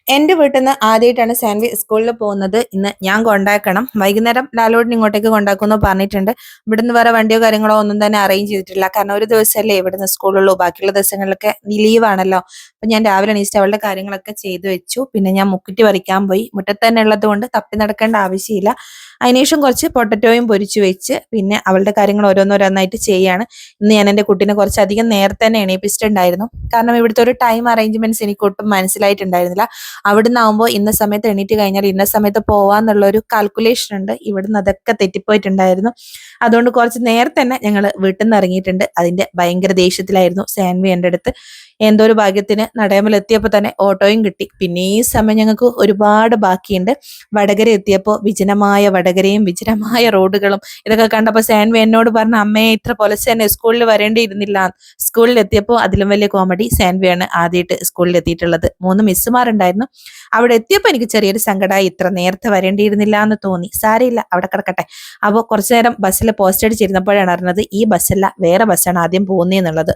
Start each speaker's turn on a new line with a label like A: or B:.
A: എന്റെ വീട്ടിൽ നിന്ന് ആദ്യമായിട്ടാണ് സാൻവി സ്കൂളിൽ പോകുന്നത്. ഇന്ന് ഞാൻ കൊണ്ടാക്കണം. വൈകുന്നേരം ലാലോട്ടിന് ഇങ്ങോട്ടേക്ക് കൊണ്ടാക്കുമെന്ന് പറഞ്ഞിട്ടുണ്ട്. ഇവിടുന്ന് വേറെ വണ്ടിയോ കാര്യങ്ങളോ ഒന്നും തന്നെ അറേഞ്ച് ചെയ്തിട്ടില്ല. കാരണം ഒരു ദിവസമല്ലേ ഇവിടുന്ന് സ്കൂളുള്ളൂ. ബാക്കിയുള്ള ദിവസങ്ങളിലൊക്കെ ലീവാണല്ലോ. അപ്പൊ ഞാൻ രാവിലെ എണീറ്റ് അവളുടെ കാര്യങ്ങളൊക്കെ ചെയ്തു വെച്ചു. പിന്നെ ഞാൻ മുക്കുറ്റി പറിക്കാൻ പോയി. മുറ്റത്ത് തന്നെ ഉള്ളത് കൊണ്ട് തപ്പി നടക്കേണ്ട ആവശ്യമില്ല. അതിനുശേഷം കുറച്ച് പൊട്ടറ്റോയും പൊരിച്ചു വെച്ച് പിന്നെ അവളുടെ കാര്യങ്ങൾ ഓരോന്നോരോന്നായിട്ട് ചെയ്യാണ്. ഇന്ന് ഞാൻ എൻ്റെ കുട്ടീനെ കുറച്ചധികം നേരത്തെ തന്നെ എണീപ്പിച്ചിട്ടുണ്ടായിരുന്നു. കാരണം ഇവിടുത്തെ ഒരു ടൈം അറേഞ്ച്മെന്റ്സ് എനിക്ക് ഒട്ടും മനസ്സിലായിട്ടുണ്ടായിരുന്നില്ല. അവിടുന്ന് ആവുമ്പോൾ ഇന്ന സമയത്ത് എണീറ്റ് കഴിഞ്ഞാൽ ഇന്ന സമയത്ത് പോവാന്നുള്ള ഒരു കാൽക്കുലേഷൻ ഉണ്ട്. ഇവിടുന്ന് അതൊക്കെ തെറ്റിപ്പോയിട്ടുണ്ടായിരുന്നു. അതുകൊണ്ട് കുറച്ച് നേരത്തെ തന്നെ ഞങ്ങൾ വീട്ടിൽ നിന്ന് ഇറങ്ങിയിട്ടുണ്ട്. അതിന്റെ ഭയങ്കര ദേഷ്യത്തിലായിരുന്നു സാൻവി എൻ്റെ അടുത്ത്. എന്തോ ഒരു ഭാഗ്യത്തിന് നടയമൽ എത്തിയപ്പോൾ തന്നെ ഓട്ടോയും കിട്ടി. പിന്നെ ഈ സമയം ഞങ്ങൾക്ക് ഒരുപാട് ബാക്കിയുണ്ട്. വടകര എത്തിയപ്പോൾ വിജനമായ വടകരയും വിജനമായ റോഡുകളും ഇതൊക്കെ കണ്ടപ്പോൾ സാൻവി എന്നോട് പറഞ്ഞ, അമ്മയെ ഇത്ര പൊലച്ച് തന്നെ സ്കൂളിൽ വരേണ്ടിയിരുന്നില്ല. സ്കൂളിൽ എത്തിയപ്പോൾ അതിലും വലിയ കോമഡി, സാൻവിയാണ് ആദ്യമായിട്ട് സ്കൂളിൽ എത്തിയിട്ടുള്ളത്. 3 മിസ്സുമാരുണ്ടായിരുന്നു. അവിടെ എത്തിയപ്പോൾ എനിക്ക് ചെറിയൊരു സങ്കടമായി. ഇത്ര നേരത്തെ വരേണ്ടിയിരുന്നില്ല എന്ന് തോന്നി. സാരയില്ല, അവിടെ കിടക്കട്ടെ. അപ്പോൾ കുറച്ചു നേരം ബസ്സിൽ പോസ്റ്റ് അടിച്ചിരുന്നപ്പോഴാണ് അറിഞ്ഞത് ഈ ബസ്സല്ല വേറെ ബസ്സാണ് ആദ്യം പോകുന്നതെന്നുള്ളത്.